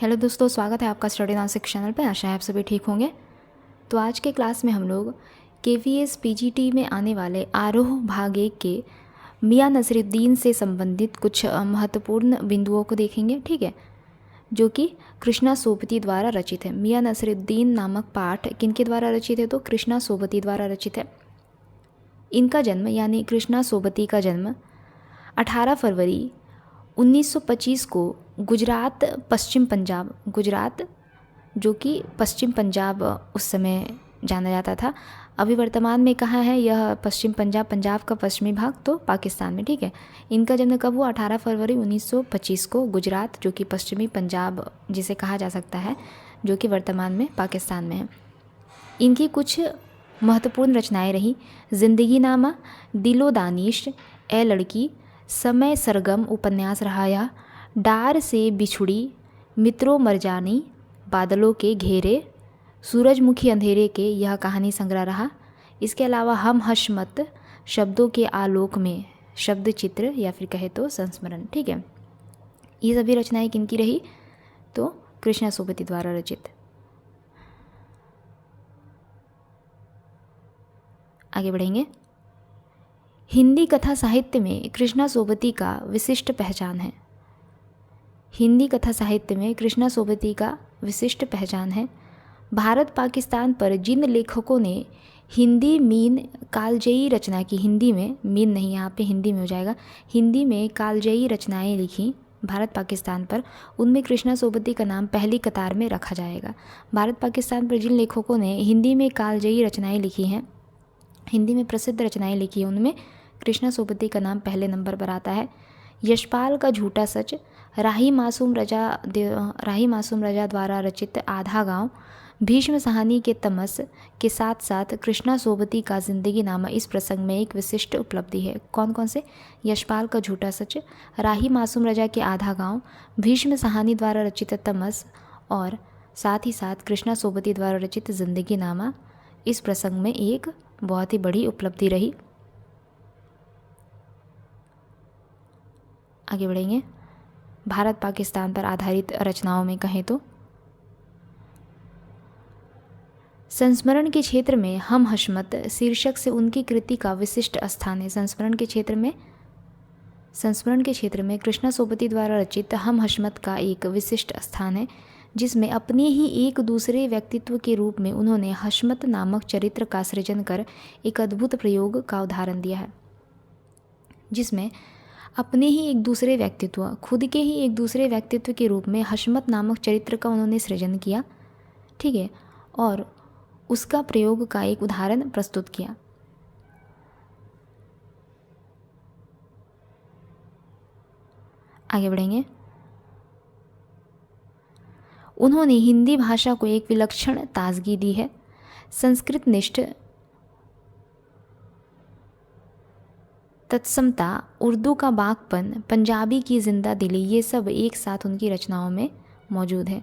Hello दोस्तों, स्वागत है आपका स्टडी नासिक चैनल पे। आशा है आप सभी ठीक होंगे। तो आज के क्लास में हम लोग KVS PGT में आने वाले आरोह भाग 1 के मियां नसीरुद्दीन से संबंधित कुछ महत्वपूर्ण बिंदुओं को देखेंगे, ठीक है, जो कि कृष्णा सोबती द्वारा रचित है। मियां नसीरुद्दीन नामक पाठ किनके द्वारा रचित है? तो कृष्णा सोबती द्वारा रचित है। इनका जन्म यानी कृष्णा सोबती का जन्म 18 फरवरी 1925 को गुजरात जो कि पश्चिम पंजाब उस समय जाना जाता था। अभी वर्तमान में कहाँ है यह पश्चिम पंजाब? पंजाब का पश्चिमी भाग तो पाकिस्तान में, ठीक है। इनका जन्म कब हुआ? 18 फरवरी 1925 को गुजरात, जो कि पश्चिमी पंजाब जिसे कहा जा सकता है, जो कि वर्तमान में पाकिस्तान में है। इनकी कुछ महत्वपूर्ण रचनाएं रही: जिंदगी नामा, दिलो दानिश, ए लड़की, समय सरगम उपन्यास रहा यह, डार से बिछुड़ी, मित्रों मरजानी, बादलों के घेरे, सूरजमुखी अंधेरे के यह कहानी संग्रह रहा। इसके अलावा हम हशमत, शब्दों के आलोक में, शब्द चित्र या फिर कहे तो संस्मरण, ठीक है। ये सभी रचनाएं किनकी रही? तो कृष्णा सोबती द्वारा रचित। आगे बढ़ेंगे। हिंदी कथा साहित्य में कृष्णा सोबती का विशिष्ट पहचान है। हिंदी कथा साहित्य में कृष्णा सोबती का विशिष्ट पहचान है। भारत पाकिस्तान पर जिन लेखकों ने हिंदी मीन कालजयी रचना की, हिंदी में मीन नहीं, यहाँ पे हिंदी में हो जाएगा, हिंदी में कालजयी रचनाएं लिखी भारत पाकिस्तान पर, उनमें कृष्णा सोबती का नाम पहली कतार में रखा जाएगा। भारत पाकिस्तान पर जिन लेखकों ने हिंदी में कालजयी रचनाएं लिखी हैं, हिंदी में प्रसिद्ध रचनाएं लिखी हैं, उनमें कृष्णा सोबती का नाम पहले नंबर पर आता है। यशपाल का झूठा सच, राही मासूम रजा द्वारा रचित आधा गांव, भीष्म साहनी के तमस के साथ साथ कृष्णा सोबती का जिंदगी नामा इस प्रसंग में एक विशिष्ट उपलब्धि है। कौन कौन से? यशपाल का झूठा सच, राही मासूम रजा के आधा गांव, भीष्म साहनी द्वारा रचित तमस और साथ ही साथ कृष्णा सोबती द्वारा रचित जिंदगी नामा इस प्रसंग में एक बहुत ही बड़ी उपलब्धि रही। आगे बढ़ेंगे। भारत पाकिस्तान पर आधारित रचनाओं में कहें तो संस्मरण के क्षेत्र में हम हशमत शीर्षक से उनकी कृति का विशिष्ट स्थान है। संस्मरण के क्षेत्र में कृष्णा सोबती द्वारा रचित हम हशमत का एक विशिष्ट स्थान है, जिसमें अपने ही एक दूसरे व्यक्तित्व के रूप में उन्होंने हशमत नामक चरित्र का सृजन कर एक अद्भुत प्रयोग का उदाहरण दिया है। जिसमें अपने ही एक दूसरे व्यक्तित्व, खुद के ही एक दूसरे व्यक्तित्व के रूप में हशमत नामक चरित्र का उन्होंने सृजन किया, ठीक है, और उसका प्रयोग का एक उदाहरण प्रस्तुत किया। आगे बढ़ेंगे। उन्होंने हिंदी भाषा को एक विलक्षण ताजगी दी है। संस्कृत निष्ठ तत्समता, उर्दू का बागपन, पंजाबी की जिंदा दिली, ये सब एक साथ उनकी रचनाओं में मौजूद है।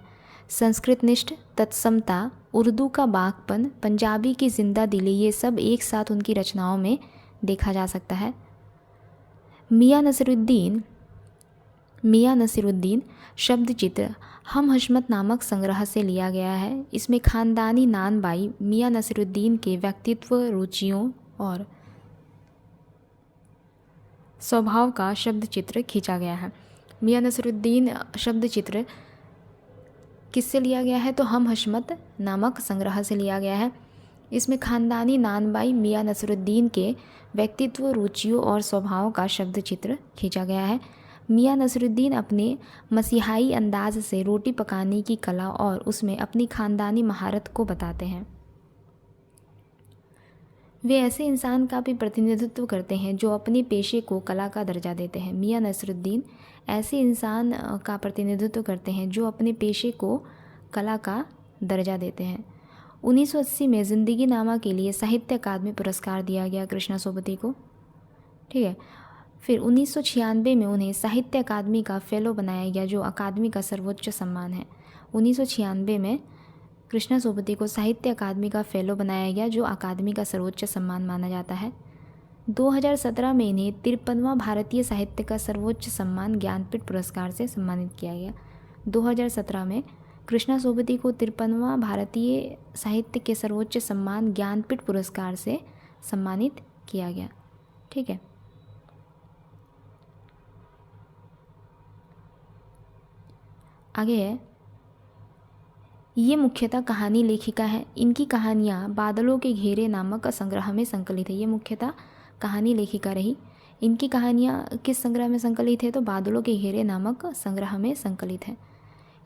संस्कृत निष्ठ तत्समता, उर्दू का बागपन, पंजाबी की जिंदा दिली, ये सब एक साथ उनकी रचनाओं में देखा जा सकता है। मियां नसीरुद्दीन शब्द चित्र हम हशमत नामक संग्रह से लिया गया है। इसमें खानदानी नान बाई मियां नसीरुद्दीन के व्यक्तित्व, रुचियों और स्वभाव का शब्द चित्र खींचा गया है। मियां नसीरुद्दीन शब्द चित्र किससे लिया गया है? तो हम हशमत नामक संग्रह से लिया गया है। इसमें खानदानी नानबाई मियां नसीरुद्दीन के व्यक्तित्व, रुचियों और स्वभाव का शब्द चित्र खींचा गया है। मियां नसीरुद्दीन अपने मसीहाई अंदाज से रोटी पकाने की कला और उसमें अपनी खानदानी महारत को बताते हैं। वे ऐसे इंसान का भी प्रतिनिधित्व करते हैं जो अपने पेशे को कला का दर्जा देते हैं। मियां नसीरुद्दीन ऐसे इंसान का प्रतिनिधित्व करते हैं जो अपने पेशे को कला का दर्जा देते हैं। 1980 में जिंदगी नामा के लिए साहित्य अकादमी पुरस्कार दिया गया कृष्णा सोबती को, ठीक है। फिर 1996 में उन्हें साहित्य अकादमी का फेलो बनाया गया, जो अकादमी का सर्वोच्च सम्मान है। 1996 में कृष्णा सोबती को साहित्य अकादमी का फेलो बनाया गया, जो अकादमी का सर्वोच्च सम्मान माना जाता है। 2017 में इन्हें 53वां भारतीय साहित्य का सर्वोच्च सम्मान ज्ञानपीठ पुरस्कार से सम्मानित किया गया। 2017 में कृष्णा सोबती को 53वां भारतीय साहित्य के सर्वोच्च सम्मान ज्ञानपीठ पुरस्कार से सम्मानित किया गया। ठीक है, आगे है, ये मुख्यतः कहानी लेखिका है। इनकी कहानियाँ बादलों के घेरे नामक संग्रह में संकलित है। ये मुख्यतः कहानी लेखिका रही। इनकी कहानियाँ किस संग्रह में संकलित है? तो बादलों के घेरे नामक संग्रह में संकलित है।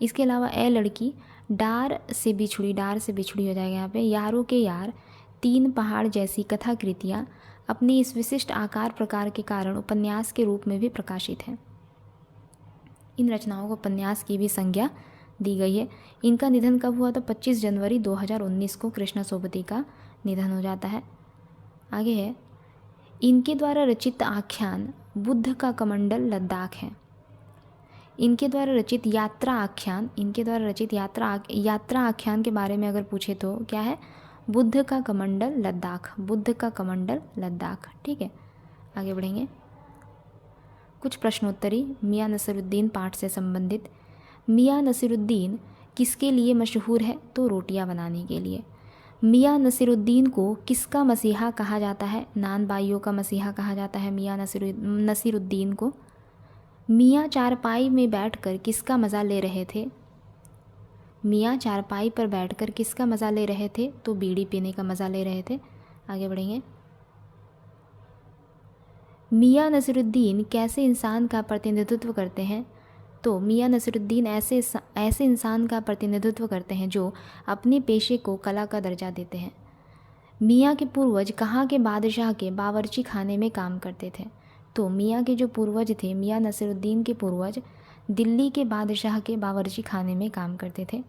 इसके अलावा ए लड़की, डार से बिछुड़ी हो जाएगा यहाँ पे, यारों के यार, तीन पहाड़ जैसी कथा कृतियाँ अपनी इस विशिष्ट आकार प्रकार के कारण उपन्यास के रूप में भी प्रकाशित हैं। इन रचनाओं को उपन्यास की भी संज्ञा दी गई है। इनका निधन कब हुआ? तो 25 जनवरी 2019 को कृष्णा सोबती का निधन हो जाता है। आगे है, इनके द्वारा रचित आख्यान बुद्ध का कमंडल लद्दाख है। इनके द्वारा रचित यात्रा आख्यान के बारे में अगर पूछे तो क्या है? बुद्ध का कमंडल लद्दाख। ठीक है, आगे बढ़ेंगे। कुछ प्रश्नोत्तरी मियां नसीरुद्दीन पाठ से संबंधित। मियां नसीरुद्दीन किसके लिए मशहूर है? तो रोटियां बनाने के लिए। मियां नसीरुद्दीन को किसका मसीहा कहा जाता है? नान बाइयों का मसीहा कहा जाता है मियां नसीरुद्दीन को। मियां चारपाई में बैठकर किसका मज़ा ले रहे थे? मियां चारपाई पर बैठकर किसका मज़ा ले रहे थे? तो बीड़ी पीने का मज़ा ले रहे थे। आगे बढ़ेंगे। मियां नसीरुद्दीन कैसे इंसान का प्रतिनिधित्व करते हैं? तो मियां नसीरुद्दीन ऐसे इंसान का प्रतिनिधित्व करते हैं जो अपने पेशे को कला का दर्जा देते हैं। मियां के पूर्वज कहाँ के बादशाह के बावर्ची खाने में काम करते थे? तो मियां के जो पूर्वज थे, मियां नसीरुद्दीन के पूर्वज दिल्ली के बादशाह के बावर्ची खाने में काम करते थे।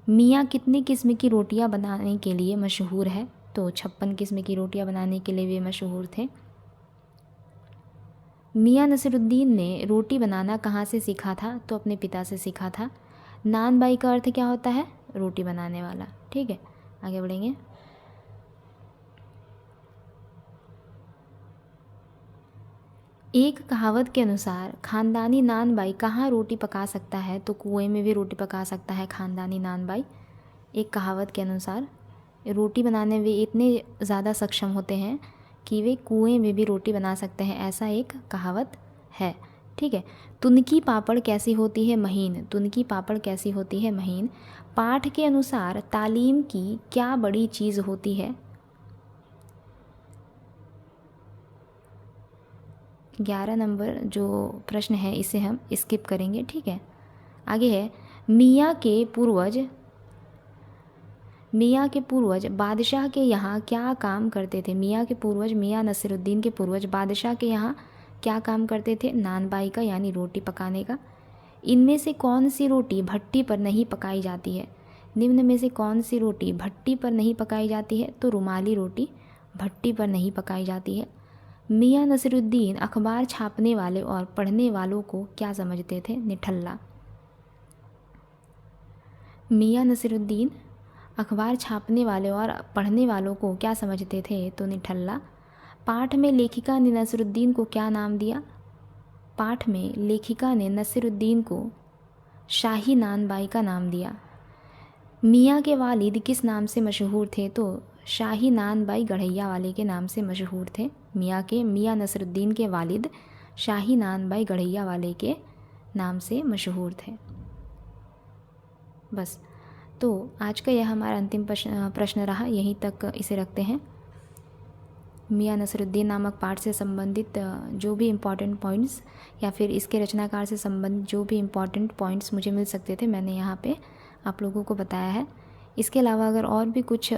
मियां कितनी किस्म की रोटियां बनाने के लिए मशहूर है? तो 56 किस्म की रोटियां बनाने के लिए वे मशहूर थे। मियां नसीरुद्दीन ने रोटी बनाना कहाँ से सीखा था? तो अपने पिता से सीखा था। नान बाई का अर्थ क्या होता है? रोटी बनाने वाला। ठीक है, आगे बढ़ेंगे। एक कहावत के अनुसार खानदानी नान बाई कहाँ रोटी पका सकता है? तो कुएं में भी रोटी पका सकता है खानदानी नान बाई। एक कहावत के अनुसार रोटी बनाने में इतने ज़्यादा सक्षम होते हैं कि वे कुएं में भी रोटी बना सकते हैं, ऐसा एक कहावत है। ठीक है, तुनकी पापड़ कैसी होती है? महीन। तुनकी पापड़ कैसी होती है? महीन। पाठ के अनुसार तालीम की क्या बड़ी चीज़ होती है? 11 नंबर जो प्रश्न है इसे हम स्किप करेंगे। ठीक है, आगे है, मियाँ के पूर्वज बादशाह के यहाँ क्या काम करते थे? मियाँ के पूर्वज, मियाँ नसीरुद्दीन के पूर्वज बादशाह के यहाँ क्या काम करते थे? नान बाई का, यानी रोटी पकाने का। इनमें से कौन सी रोटी भट्टी पर नहीं पकाई जाती है? निम्न में से कौन सी रोटी भट्टी पर नहीं पकाई जाती है? तो रुमाली रोटी भट्टी पर नहीं पकाई जाती है। मियाँ नसीरुद्दीन अखबार छापने वाले और पढ़ने वालों को क्या समझते थे? निठल्ला। मियाँ नसीरुद्दीन अखबार छापने वाले और पढ़ने वालों को क्या समझते थे? तो निठल्ला। पाठ में लेखिका ने नसीरुद्दीन को क्या नाम दिया? पाठ में लेखिका ने नसीरुद्दीन को शाही नान बाई का नाम दिया। मियाँ के वालिद किस नाम से मशहूर थे? तो शाही नान बाई गढ़ैया वाले के नाम से मशहूर थे। मियाँ नसीरुद्दीन के वालिद शाही नान बाई गढ़ैया वाले के नाम से मशहूर थे। बस, तो आज का यह हमारा अंतिम प्रश्न रहा, यहीं तक इसे रखते हैं। मियाँ नसीरुद्दीन नामक पाठ से संबंधित जो भी इम्पॉर्टेंट पॉइंट्स या फिर इसके रचनाकार से संबंधित जो भी इम्पॉर्टेंट पॉइंट्स मुझे मिल सकते थे, मैंने यहाँ पे आप लोगों को बताया है। इसके अलावा अगर और भी कुछ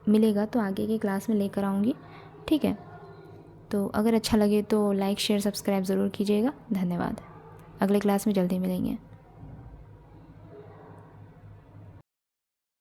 मिलेगा तो आगे की क्लास में लेकर आऊँगी। ठीक है, तो अगर अच्छा लगे तो लाइक शेयर सब्सक्राइब ज़रूर कीजिएगा। धन्यवाद। अगले क्लास में जल्दी मिलेंगे।